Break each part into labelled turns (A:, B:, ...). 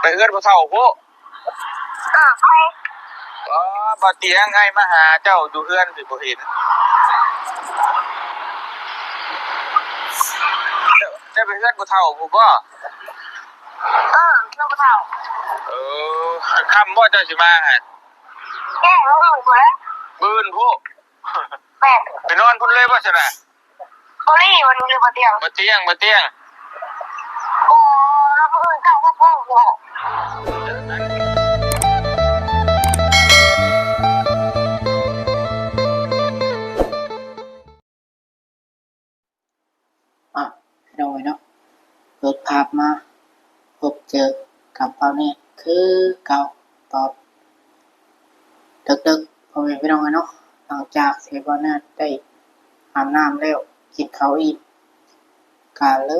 A: ไปเอื้อนผู้เฒ่าพวก
B: ไป
A: บ่เตียงให้มาหาเจ้าอยู่เอื้อนสิบ่เห็นจะไปเอื้อนผู้เฒ่าผู้บ่
B: เรื่องผู้เฒ่า
A: ค่ำบ่เจ้าสิมาฮะ
B: แก่แล้วอื่นบ่แล้ว
A: มื้นผู้
B: แม่
A: ไปนอนพุ่นเลยบ่ซั่นน่ะ
B: บ่นี่วันนี้บ่เตียง
A: บ่เตียง
B: บ่แล้วอื่นเข้าพ่อบ่
C: พี่น้องเนาะเปิดภาพมาพบเจอกับเราเนี่ยคือเก่าตอบดึกๆพ่อแม่พี่น้องเนาะหลังจากเสพวันนั้นได้อาบน้ำแล้วกินข้าวอีกก็เล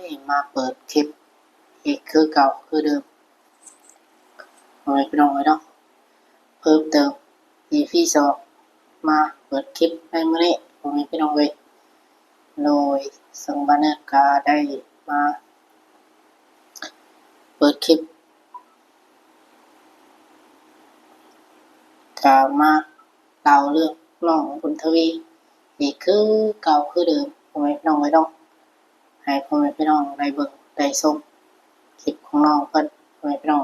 C: ยมาเปิดคลิปอีกคือเก่าคือเดิมพ่อแม่พี่น้องเนาะเพิ่มเติม EP 2มาเปิดคลิปในมื้อนี้พ่อแม่พี่น้องเลยโดยซึ่งวันนี้ก็ได้มาเปิดคลิปก็มาเล่าเรื่องน้องบุญทวีอีกคือเก่าคือเดิมพ่อแม่พี่น้องไว้ต้องให้พ่อแม่พี่น้องได้เบิ่งได้ชมคลิปของน้องเพิ่นพ่อแม่พี่น้อง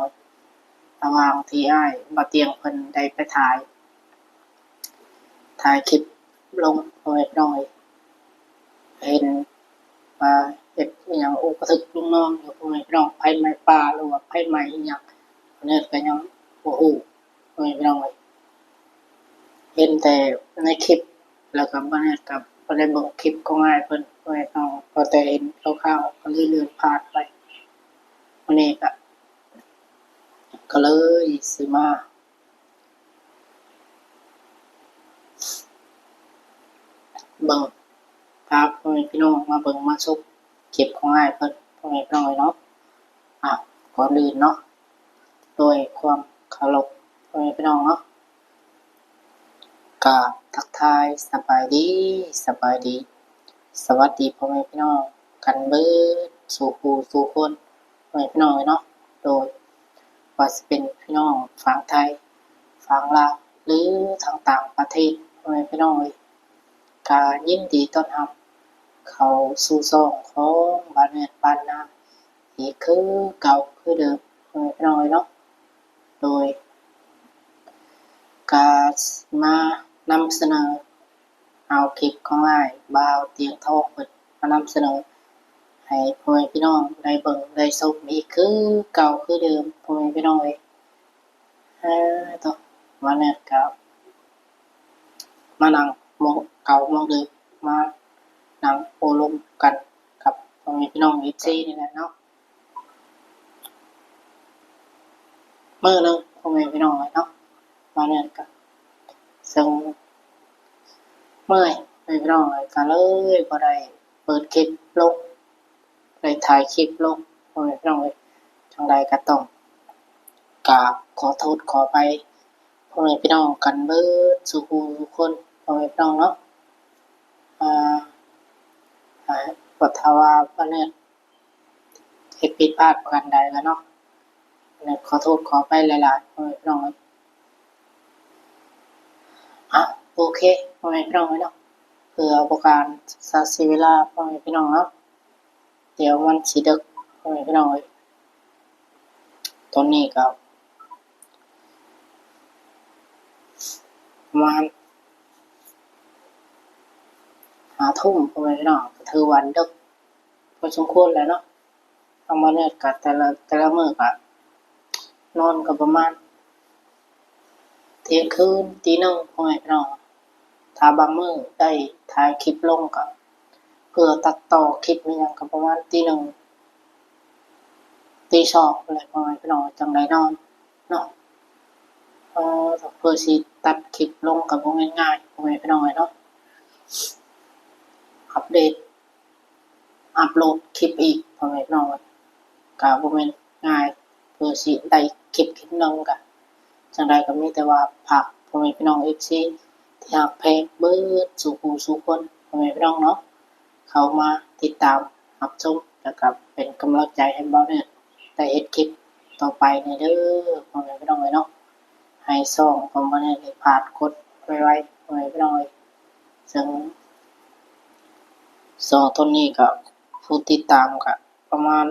C: ระหว่างที่อ้ายบ่เตียงเพิ่นได้ไปถ่ายคลิปลงพ่อแม่พี่น้องเห็นว่าเฮ็ดอีหยังอุกระทึกลุงน้องอยู่พ่อแม่พี่น้องไผไหม้ป่าหรือว่าไผไหม้อีหยังเนี่ยก็ยังบ่ฮู้พ่อแม่พี่น้องเห็นแต่ในคลิปแล้วก็บ่ได้กับบ่ได้เบิ่งคลิปของอ้ายเพิ่นพ่อแม่พี่น้องพอแต่เห็นคร่าวๆก็เลยเลื่อนผ่านไปวันนี้ก็เลยสิมาเบิ่งพาพ่อแม่พี่น้องมาเบิ่งมาชมคลิปของอ้ายเพิ่นพ่อแม่พี่น้องเนาะก่อนอื่นเนาะโดยความเคารพพ่อแม่พี่น้องเนาะก็ทักทายสบายดีสวัสดีพ่อแม่พี่น้องกันเบิดสู่ผู้สู่คนพ่อแม่พี่น้องเนาะโดยว่าสิเป็นพี่น้องฝั่งไทยฝั่งลาวหรือทางต่างประเทศพ่อแม่พี่น้องก็ยินดีต้อนรับเข้าสู่ช่องของบ้านเนิดบ้านนาอีกคือเก่าคือเดิมพ่อแม่พี่น้องเนาะโดยการมานำเสนอเอาคลิปของอ้ายบ่าวเตียงทองเพิ่นมานำเสนอให้พ่อแม่พี่น้องได้เบิ่งได้ชมอีกคือเก่าคือเดิมพ่อแม่พี่น้องต่อมาเนี่ยก็มานั่งมองเก่ามองเดิมมานั่งโอลมกันกับพ่อแม่พี่น้อง FC นี่แหละเนาะมื้อนึงพ่อแม่พี่น้องเนาะมาเนี่ยก็ซึ่งเมื่อยไม่ร้องเลยก็เลยบ่ได้เปิดคลิปลงได้ถ่ายคลิปลงไม่ร้องเลยทางใดก็ต้องกราบขอโทษขอไปพ่อแม่พี่น้องกันเบิดสู่ผู้ทุกคนพ่อแม่พี่น้องเนาะปัทว่าวันนี้เฮ็ดผิดพลาดประการใดก็เนาะขอโทษขอไปหลายๆพ่อแม่พี่น้องโอเคพ่อแม่พี่น้องเนาะเพื่อประการศาสิเวลาพ่อแม่พี่น้องเนาะเดี๋ยวมันสิดึกพ่อแม่พี่น้องตอนนี้ก็ประมาณ5 ทุ่มพ่อแม่พี่น้องก็ถือวันดึกพอสมควรแล้วเนาะทำมาเนี่ยก็แต่ละมื้อก็นอนก็ประมาณเที่ยงคืนตี 1พ่อแม่พี่น้องถ้าบางมื้อได้ถ่ายคลิปลงก็เพื่อตัดต่อคลิปนี่ยังก็ประมาณตี 1ตี 2อะไรประมาณพี่น้องจังได้นอนเนาะเพื่อสิตัดคลิปลงก็บ่ง่ายๆพ่อแม่พี่น้องเนาะอัปเดตอัปโหลดคลิปอีกพ่อแม่พี่น้องก็บ่แม่นง่ายเพื่อสิได้คลิปนึงก็จังไดก็มีแต่ว่าฝากพ่อแม่พี่น้อง FC ที่ฮักแพงเบิดสู่ผู้สู่คนพ่อแม่พี่น้องเนาะเข้ามาติดตามรับชมแล้วก็เป็นกำลังใจให้บ่าวเนิดได้เฮ็ดคลิป ต่อไปในเด้อพ่อแม่พี่น้องเนาะให้ซ่องของมันได้ผ่านกดไว้พ่อแม่พี่น้องซึ่งซ่องต้นนี้ก็ผู้ติดตามก็ประมาณ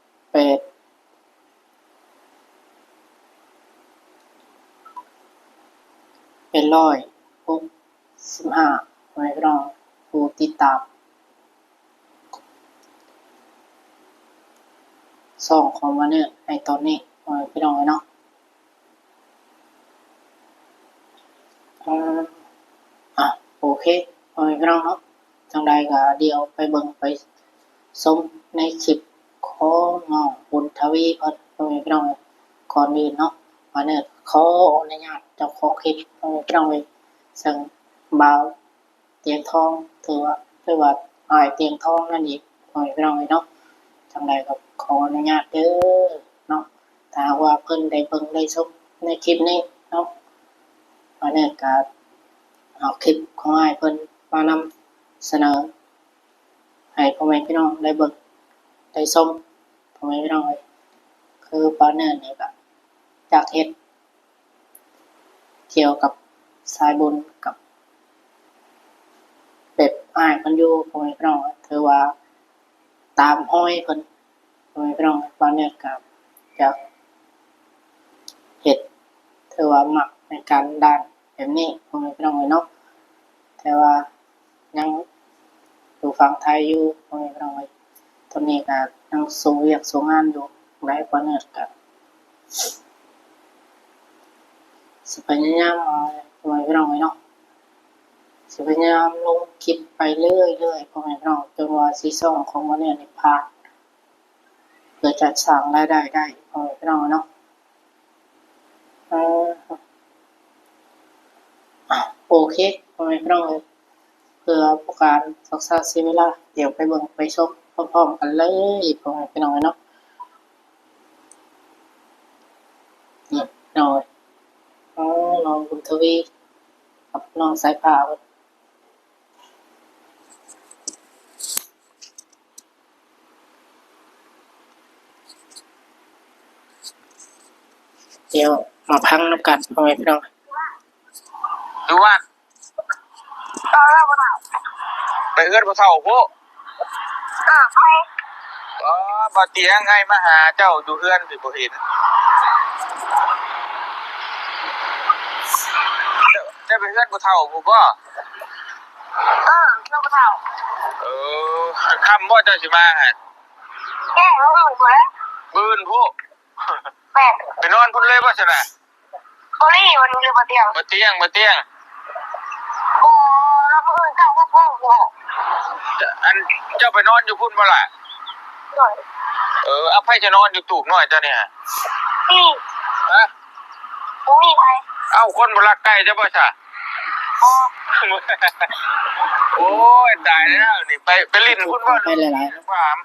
C: 8เป็น165พ่อแม่พี่น้องผู้ติดตามซ่องของมันเนี่ยในตอนนี้พ่อแม่พี่น้องเนาะโอเคพ่อแม่พี่น้องเนาะจังใดก็เดี๋ยวไปเบิ่งไปชมในคลิปของน้องบุญทวีเพิ่นพ่อแม่พี่น้องก่อนอื่นเนาะมาเนี่ยขออนุญาตเจ้าของคลิปพ่อแม่พี่น้องซึ่งบ่าวเตียงทองถือว่าอ้ายเตียงทองนั่นอีกพ่อแม่พี่น้องเนาะจังใดก็ขออนุญาตเด้อเนาะถ้าว่าเพิ่นได้เบิ่งได้ชมในคลิปนี้เนาะมาเนี่ยก็เอาคลิปของอ้ายเพิ่นมานำเสนอให้พ่อแม่พี่น้องได้เบิ่งได้ชมพ่อแม่พี่น้องคือปาเนอร์นี่ก็จากเฮ็ดเกี่ยวกับสายบุญกับเป็ดอ้ายเพิ่นอยู่พ่อแม่พี่น้องถือว่าตามห้อยเพิ่นพ่อแม่พี่น้องปาเนอร์ก็จากเฮ็ดถือว่ามักในการด้านแบบนี้พ่อแม่พี่น้องเนาะแต่ว่ายังอยู่ฝั่งไทยอยู่พ่อแม่พี่น้องตอนนี้ก็ยังสู้เวียกสู้งานอยู่หลายปาเนอร์ก็สิพยายามพ่อแม่พี่น้องเนาะสิพยายามลงคลิปไปเรื่อยๆพ่อแม่พี่น้องจนว่าซีซั่นของมันเนี่ยผ่านเพื่อจะสร้างรายได้ได้พ่อแม่พี่น้องเนาะโอเคพ่อแม่พี่น้องเพื่อประการศึกษาเสียเวลาเดี๋ยวไปเบิ่งไปชมพร้อมๆกันเลยพ่อแม่พี่น้องเนาะนี่หน่อยน้องบุญทวีกับน้องสายฟ้าเดี๋ยวมาพังน้ำกันพ่อแม่พี่น้อง
A: ดูว่า
B: บ่เฒ่า
A: ไปเอื้อนบ่เฒ่าโพ
B: ไป
A: บ่เตียงให้มาหาเจ้าอยู่เฮือนสิบ่เห็นจะไปเฮือนบ่เฒ่าผู้บ่
B: เราบ่เฒ่า
A: เออค่ำบ่เจ้าสิมาหั่น
B: แก้แล้วอื่นบ่แล้ว
A: มื้อนผู้
B: แม่น
A: ไปนอนพุ่นเลยบ่ซั่นน่ะ
B: บ่รีวันนี้บ่เตียง
A: บ่เตียงบ่เตียง
B: บ่เราบ่อื่นเข้าก็บ่
A: อันเจ้าไปนอนอยู่พุ่นบ่ล่ะ
B: หน่อย
A: เอาไผจะนอนอยู่ตูบน้อยเจ้าเนี่ย
B: นี่
A: ฮะ
B: บ่มีไผ
A: เอ้าคนบ่รักไก่เจ้าบ่ซะ
B: บ่
A: โอ้ยตายแล้วนี่ไปลิ้นพุ่นบ่
C: ไปหลายๆ
A: ถาม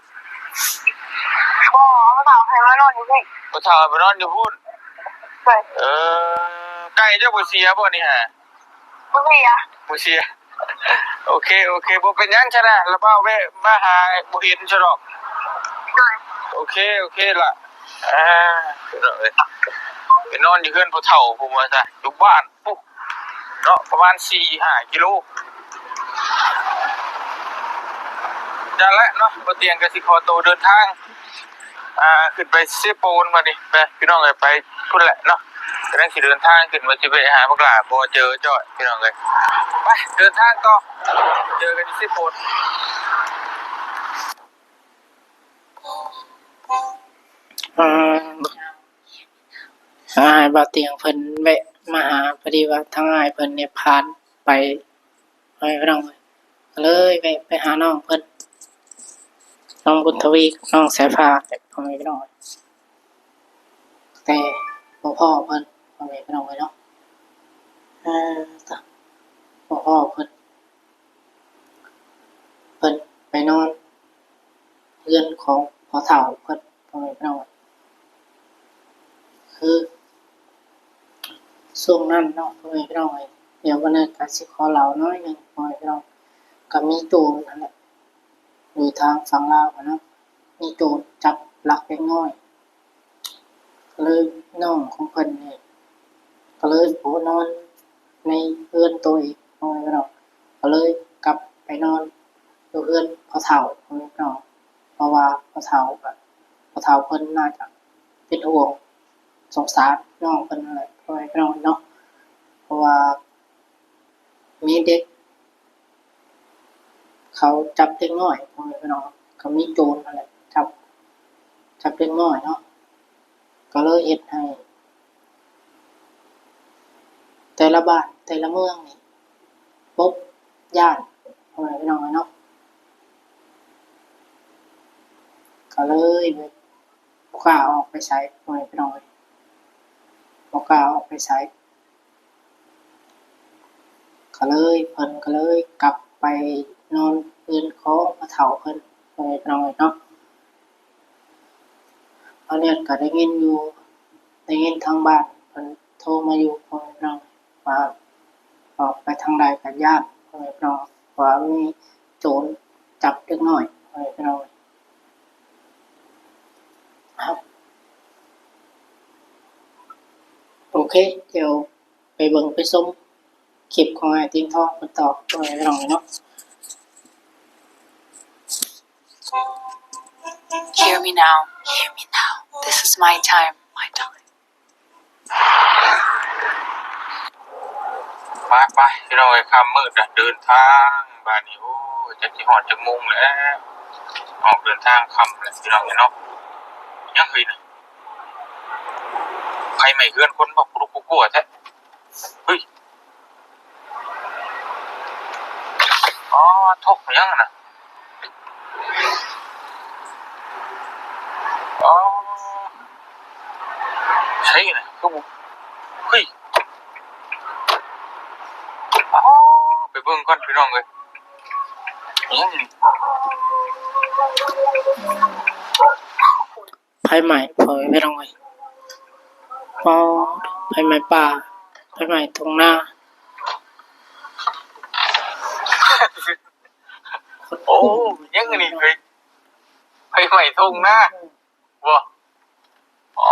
B: บ่เฒ่าให้มานอนอยู่นี่
A: บ่เฒ่าไปนอนอยู่พุ่น
B: เฮ้ย
A: ไก่เจ้าบ่เสียบ่นี่ฮะ
B: บ่มีอ่ะ
A: บ่เสียโอเคบ่เป็นหยังซะนะแล้วบ่าแวะมาหาบ่เห็นซะดอก
B: หน่อย
A: โอเคล่ะไปนอนอยู่เฮือนผู้เฒ่าผมว่าซะอยู่บ้านปุ๊บเนาะประมาณ 4-5 กิโลจะละเนาะบ่เตียงก็สิขอตัวเดินทางขึ้นไปเซโปนมาดิไปพี่น้องเอ้ยไปพุ่นแหละเนาะกำลังสิเดินทางขึ้นมาสิไปหาบักหลาบ่เจอจ้อยพี่น้องเอ้ยไปเดินทางต่อเจอกันที่เซโปน
C: อ้ายบ่าวเตียงเพิ่นแวะมาหาพอดีว่าทางอ้ายเพิ่นเนี่ยผ่านไปไปพี่น้องเลยแวะไปหาน้องเพิ่นน้องบุญทวีกับน้องสายฟ้าแต่พ่อแม่พี่น้องแต่พ่อเพิ่นพ่อแม่พี่น้องเนาะต่พ่อเพิ่นไปนอนเรือนของพ่อเฒ่าเพิ่นพ่อแม่พี่น้องคือช่วงนั้นเนาะพ่อแม่พี่น้องเดี๋ยววันนี้ก็สิขอเล่าน้อยหนึงพ่อแม่พี่น้องก็มีโจรนั่นแหละอยู่ทางฝั่งลาวเนาะมีโจรจับลักเล็กน้อย เลยน้องของเพิ่นเนี่ยก็เลยโผนอนในเรือนตัวเองน้องพี่น้องก็เลยกลับไปนอนอยู่เรือนพ่อเฒ่าน้องพี่น้องเพราะว่าพ่อเฒ่าแบบพ่อเฒ่าเพิ่นน่าจะเป็นห่วงสงสารน้องเพิ่นอะไรพ่อแม่พี่น้องเนาะเพราะว่ามีเด็กเขาจับเด็กน้อยพ่อแม่พี่น้องเขามีโจรอะไรจับเด็กน้อยเนาะก็เลยเฮ็ดให้แต่ละบ้านแต่ละเมืองนี่ปุ๊บย่านพ่อแม่พี่น้องเนาะก็เลยบ่กล้าออกไปใช้พ่อแม่พี่น้องบ่กล้าออกไปใช้ก็เลยเพิ่นก็เลยกลับไปนอนเรือนของพ่อเฒ่าเพิ่นพ่อแม่พี่น้องเนาะตอนนี้ก็ได้ยินทางบ้านเพิ่นโทรมาอยู่พ่อแม่พี่น้องว่าออกไปทางใดก็ย่านพ่อแม่พี่น้องว่ามีโจรจับเด็กน้อยพ่อแม่พี่น้องครับโอเคเดี๋ยวไปเบิ่งไปชมคลิปของไอ้ติงทองเพิ่นตอบพ่อแม่พี่น้องเนาะ
D: Hear me now. Hear me now. This is my time. My time.
A: ไปพี่น้องไอ้ค่ำมืดอะเดินทางบ้านนี้โอ้จะสิฮอดจักโมงแล้วออกเดินทางค่ำแล้วพี่น้องเนาะยังเฮ้ยนะใครไม่เฮือนคนบอกกรุกกลัวแท้เฮ้ยอ๋อทกยังน่ะอ๋อใช่น่ะคือบ่เฮ้ยอ๋อไปเบิ่งก่อนพี่น้องเอ้ยยังนี่
C: ไผใหม่พ่อแม่พี่น้องเอ้ยอ๋อไผใหม่ป่าไผใหม่ทุ่งนา
A: โอ้ยังนี่เฮ้ยไปใหม่ทุ่งนาบ่อ๋อ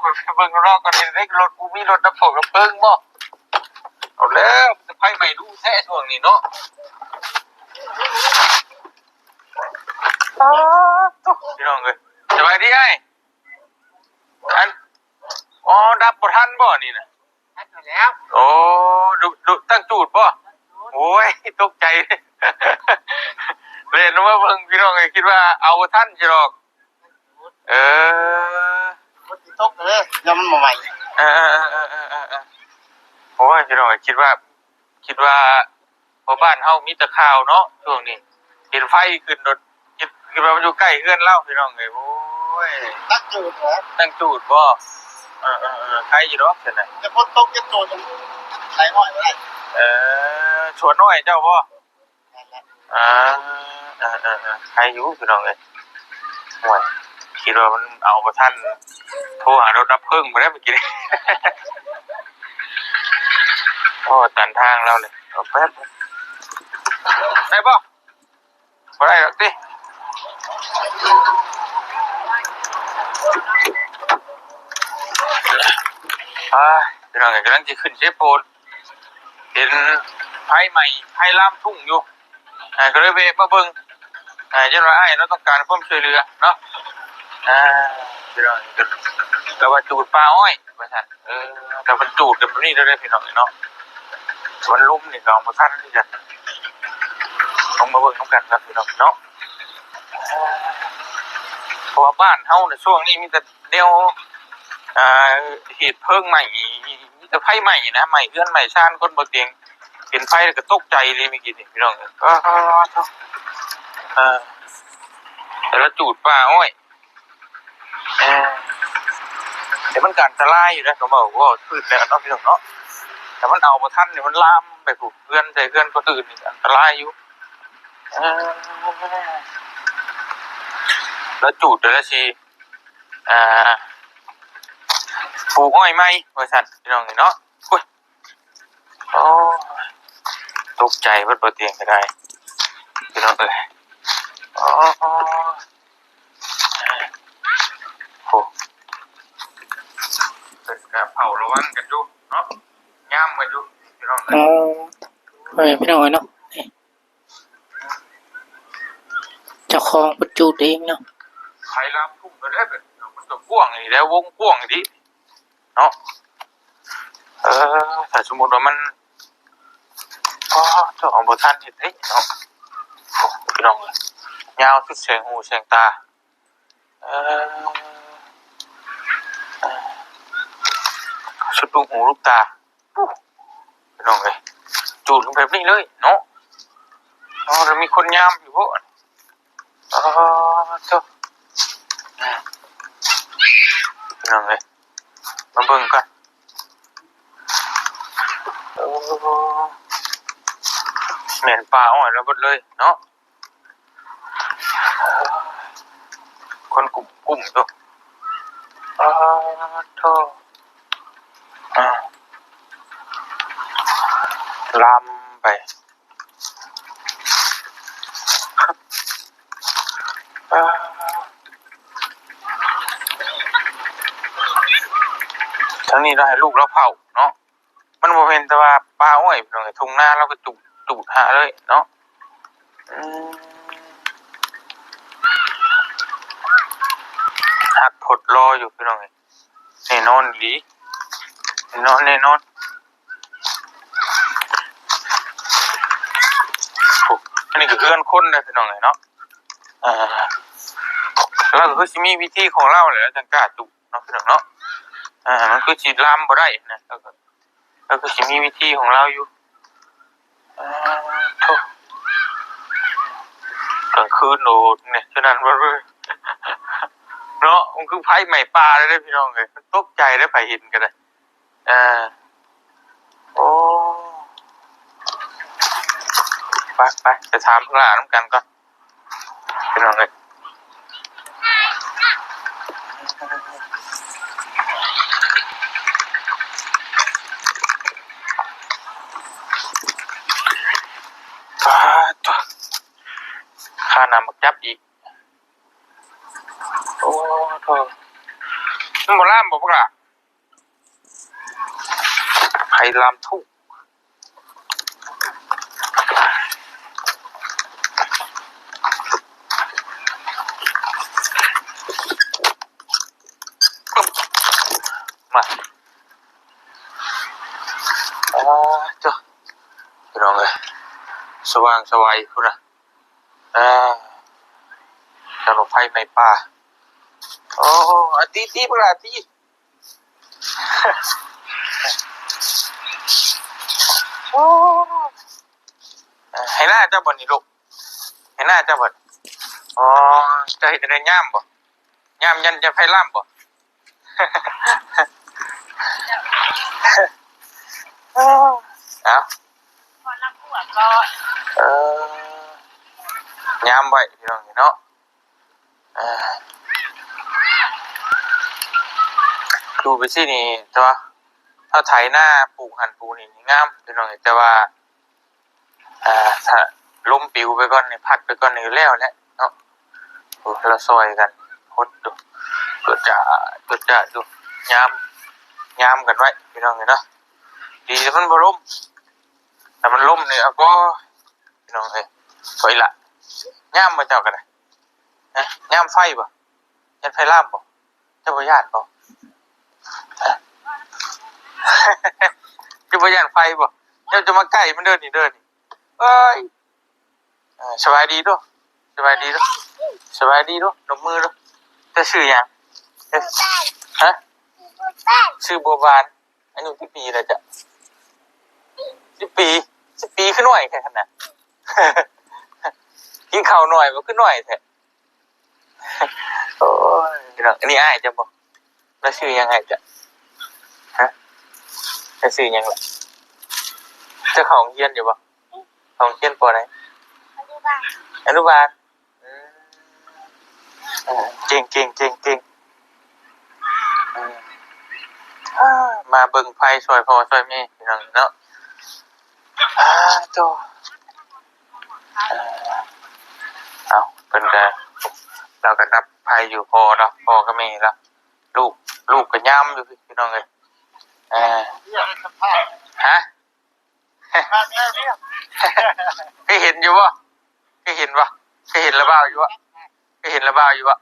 A: ไปเบิ่งรอบก่อนเด็กรถกูมีรถดับเพลิงดับเพลิงบ่เอาแล้วจะไปใหม่ดูแท้ช่วงนี้เนาะอ๋อตุ๊กพี่น้องเอ้ยสบายดีไอ้อันอ๋อดับบ่ทันบ่นี่น่ะ
B: ทักไปแล้ว
A: โอ้ดูตั้งจูดป่ะโอ้ยตกใจเล่นว่าเบิ่งพี่น้องไงคิดว่าเอาท่านจะหรอกเออ
B: มันติดตกเลยแล้วมันมาใหม่
A: เออโอ้ยพี่น้องคิดว่าพอบ้านเฮามีแต่ข่าวเนาะช่วงนี้เห็นไฟขึ้นรถคิดว่ามันอยู่ใกล้เฮือนเล่าพี่น้องไงโอ้ย
B: ตั้งจูดเหรอ
A: ตั้งจูดป่ะใครอยู่หรอกเห็นไหม
B: จะพ้นตกจะโจดจะไหลหน่อยไม่ได้
A: ชวนน้อยเจ้าป่ะ
B: นั่นแหละ
A: ใครอยู่พี่น้องเอ้ยห่วยคิดว่ามันเอาประท่านโทรหารถรับเพิ่งมาได้เมื่อกี้ โอ้ตันทางเราเลยเอาแป๊บได้ป่ะไม่ได้หรอกสิพี่น้องเอ้ยกำลังจะขึ้นเชฟโปนเห็นไผ่ใหม่ไผ่ล่ามทุ่งอยู่ก็เลยเวะมาเบิ่งยันว่าไอ้เราต้องการความช่วยเหลือเนาะพี่น้องก็ว่าจูดปลาอ้อยว่าซั่นแต่มันจูดกันแบบนี้ได้พี่น้องเนาะมันลุ่มนี่ก็เอามาทันนี่จ้ะต้องมาเบิ่งนำกันครับพี่น้องเนาะเพราะว่าบ้านเฮาในช่วงนี้มีแต่แนวเหตุเพลิงใหม่มีแต่ไฟใหม่นะใหม่เรือนใหม่ชานคนบ่เตียงเห็นไฟแล้วก็ตกใจเลยเมื่อกี้นี่พี่น้องแต่ละจูดปลาอ้อยแต่มันการอันตรายอยู่นะเขาบอกว่าพืชแล้วเนาะพี่น้องเนาะแต่มันเอาบ่ทันเนี่ยมันลามไปผูกเพื่อนใจเพื่อนคนอื่นนี่อันตรายอยู่แล้วจูดแต่ละทีปลูกอ้อยไหมบริษัทพี่น้องเนาะโอ้ตกใจเพิ่นบ่เตียงก็ได้พี่น้องเอ้ยโอ้โห
C: อ๋อพี่น้องเนาะนี่เจ้าของประจูดเองเนาะ
A: ใครรับทุ่มก็ได้แบบมันก็กว้างนี่แล้ววงกว้างดิเนาะแต่สมมุติว่ามันอ๋อเจ้าของบ่ทันเฮ็ดเด้เนาะโอ้พี่น้องยาวสุดแสงหูแสงตาเออสุดลูกหูลูกตาพี่น้องเอ้ยจูดลงแบบนี้เลยเนาะอ๋อแล้วมีคนยามอยู่บ่อ๋อเจ้าพี่น้องเอ้ยมาเบิ่งกันเหม็นปลาอ่อยแล้วหมดเลยเนาะคนกลุ่มตัวโธ่ลามไปทั้งนี้เราให้ลูกเราเผาเนาะมันบ่เป็นแต่ว่าปลาอ้อยพี่น้องทุ่งนาเราก็ตูดหาเลยเนาะหักผดรออยู่พี่น้องแน่นอนดีแน่นอนอันนี้ก็เพื่อนคนนะพี่น้องเนาะเราก็คือมีวิธีของเราแหละจังกล้าตุเนาะพี่น้องเนาะมันคือฉีดลามบ่ได้นะเราก็มีวิธีของเราอยู่โธ่กลางคืนโดดเนี่ยฉะนั้นว่าเนาะมันคือไผ่ใหม่ปลาเลยพี่น้องเลยตกใจได้ไผ่หินกันเลยโอ้ไปจะถามพระน้ำกันก่อนพี่น้องเลยตัวข้าน้ำมักจับอีกโอ้โธ่มันบ่ล่ามบ่พวกล่ะไผ่ลามทุ่งมาเจ้าพี่น้องเลยสว่างสวัยคุณนะจะลงไฟไม่ป่าโอ้ตีพวกล่ะตีโอ้ให้หน้าเจ้าบ่นี่ลูกให้หน้าเจ้าบ่อ๋อจะเห็นได้ย่ามบ่ย่ามยันจะไฟล่ามบ่เอา
B: พอรับปวดก็
A: ยามไว้พี่น้องเนาะดูไปสินี่ตัวถ้าไถหน้าปลูกหันปลูกนี่งามพี่น้องแต่ว่าถ้าล้มปิวไปก่อนนี่พัดไปก่อนนี่แล้วแหละเนาะเราซอยกันหดดูตัวจะดูยามกันไว้พี่น้องเนาะดีแต่มันบ่ล้มแต่มันล้มเนี่ยก็พี่น้องถอยละย่ามมาเจ้ากันนะย่ามไฟบ่ยันไฟล่ามบ่เจ้าพญาติบ่เจ้าพญาติไฟบ่เจ้าจะมาใกล้มันเดินนี่เอ้ยสบายดีด้วยสบายดีด้วยนมมือด้วยจะชื่อยังฮะชื่อบัวบานอายุกี่ปีแล้วจ๊ะ10 ปีขึ้นหน่อยแค่ขนาดกินข้าวหน่อยมันขึ้นหน่อยแท้โอ้ยอันนี้อ้ายจะบอกแล้วชื่อยังไงจ๊ะฮะจะชื่อยังล่ะเจ้าของเฮียนอยู่บ่ของเฮียนปอไหนอนุบาลเก่งมาเบิ่งไฟซอยพ่อซอยแม่พี่น้องเนาะโตเอาเป็นไงเราก็นับไฟอยู่พอเนาะพ่อก็แม่แล้วลูกก็ย่ำอยู่พี่น้องเลยฮะ เคยเห็นอยู่บ่เคยเห็นบ่เคยเห็นระเบ้าอยู่บ่เคยเห็นระเบ้าอยู่บ่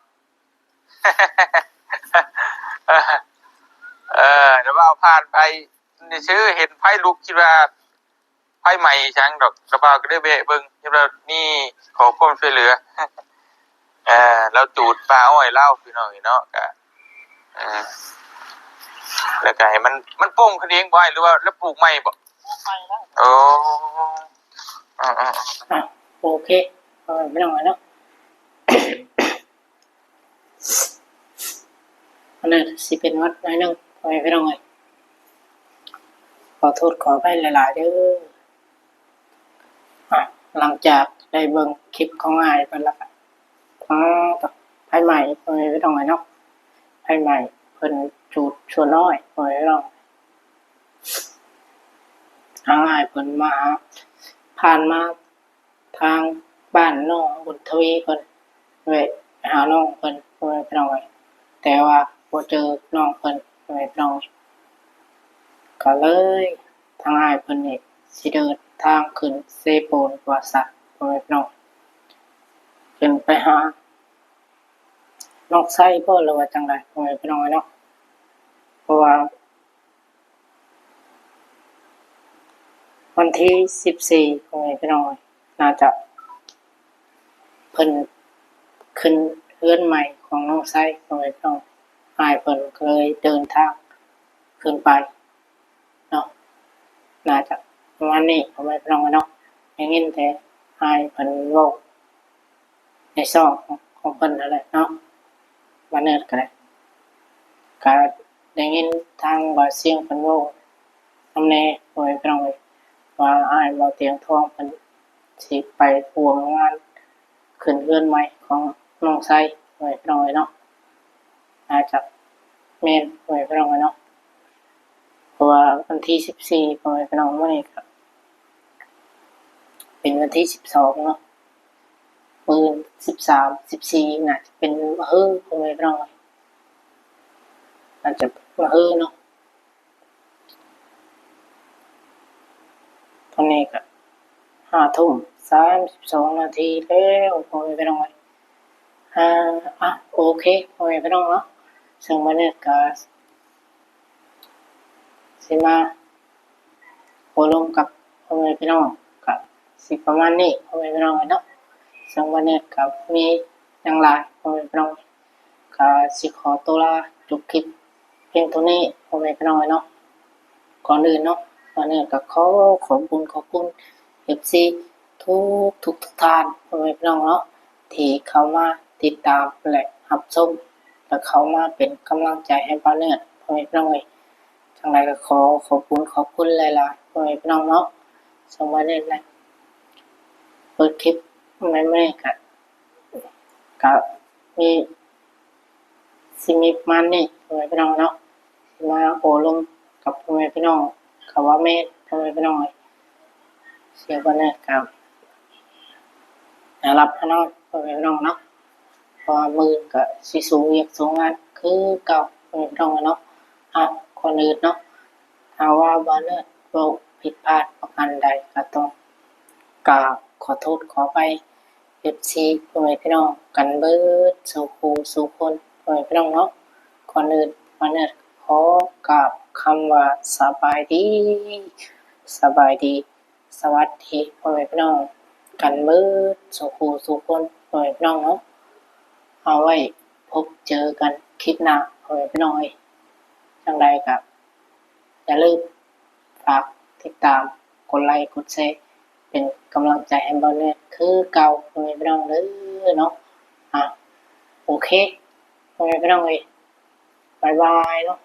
A: ระเบ้าผ่านไปนี่ชื่อเห็นไพ่ลุกคิดว่าไพ่ใหม่ช้างดอกระเบ้าก็ได้เบะเบิ่งคิดว่านี่ขอความช่วยเหลือ เราจูดปลาอ้อยเล่าพี่น้องเนาะก็แล้วก็ให้มันโป่งขึ้นเองบ่ให้หรือว่าแล้วปลูกใหม่บ่
B: ไปแล้ว
A: โอ้อ่า
C: อ่ะโอเคไม่ต้องอะไรเนาะ อันนั้นสิเป็นวัดน้อยหนึงไม่ต้องอะไรขอโทษขอไปหลายๆเด้อหลังจากได้เบิ่งคลิปของอ้ายเพิ่นแล้วก็กับไพ่ใหม่ไม่ต้องอะไรเนาะไพ่ใหม่เพิ่นจูดชวนน้อยไม่ต้องทางอ้ายเพิ่นมาผ่านมาทางบ้านน้องบุญทวีเพิ่นเว้ยไปหาน้องเพิ่นไม่ต้องอะไรแต่ว่าบ่เจอน้องเพิ่นไม่ต้องก็เลยทางอ้ายเพิ่นนี่สิเดินทางขึ้นเซโปนวาสะไม่ต้องขึ้นไปหาน้องไส้พ่อหรือว่าจังไดไม่ต้องเนาะเพราะว่าวันที่14ไม่ต้องน่าจะเพิ่นขึ้นเรือนใหม่ของน้องไส้ไม่ต้องอ้ายเพิ่นก็เลยเดินทางขึ้นไปเนาะน่าจะประมาณนี้ไม่ต้องเนาะอย่างนี้แต่อ้ายเพิ่นเว้าในซอกของเพิ่นนั่นแหละเนาะว่าเนิร์ดก็ได้ก็ได้ยินทางบ่าเสียงเพิ่นเว้านำแน่ไม่ต้องเลยว่าอ้ายบ่เตียงทองเพิ่นสิไปร่วมงานขึ้นเรือนใหม่ของน้องไส้ไม่ต้องเลยเนาะน่าจะแม่นไม่ต้องเลยเนาะเพราะว่าวันที่14ไม่ต้องมื้อนี้ก็เป็นวันที่12เนาะมื้อ13 14น่าจะเป็นมื้อไม่ต้องเลยน่าจะมื้อเนาะตอนนี้ก็5:32 นาทีแล้วไม่ต้องเลยโอเคไม่ต้องเนาะซึ่งวันนี้ก็สิมาโอลงกับพ่อแม่พี่น้องกับสิประมาณนี้พ่อแม่พี่น้องเนาะซึ่งวันนี้ก็มีอย่างหลายพ่อแม่พี่น้องก็สิขอตัวลาจบคลิปเพียงเท่านี้พ่อแม่พี่น้องเนาะก่อนอื่นเนาะวันนี้ก็ขอบคุณ FC ทุกท่านพ่อแม่พี่น้องเนาะที่เข้ามาติดตามและรับชมและเข้ามาเป็นกำลังใจให้บ้านเนื้อพ่อแม่พี่น้องจังไรก็ขอบคุณหลายๆพ่อแม่พี่น้องเนาะสวัสดีนะเปิดคลิปไม่ก็มีสิมีประมันนี่พ่อแม่พี่น้องเนาะมาโอลงกับพ่อแม่พี่น้องกับว่าแม่พ่อแม่พี่น้องเสียวันนี้ครับรับพี่น้องพ่อแม่พี่น้องเนาะพอมือก็สิสูงอยากสูงงานคือเก่าพ่อแม่พี่น้องเนาะคนอื่นเนาะถ้าว่าบ้านเนี่ยเราผิดพลาดประการใดก็ต้องกราบขอโทษขอไปFC พ่อแม่พี่น้องกันเบิดสู่ผู้สู่คนพ่อแม่พี่น้องเนาะก่อนอื่นบ้านเนี่ยขอกราบคำว่าสบายดีสวัสดีพ่อแม่พี่น้องกันเบิดสู่ผู้สู่คนพ่อแม่พี่น้องเนาะเอาไว้พบเจอกันคลิปหน้าพ่อแม่พี่น้องจังใดก็อย่าลืมฝากติดตามกดไลค์กดแชร์เป็นกำลังใจให้เราเนี่ยคือเก่าพ่อแม่พี่น้องเลยเนาะโอเคพ่อแม่พี่น้องบ๊ายบายเนาะ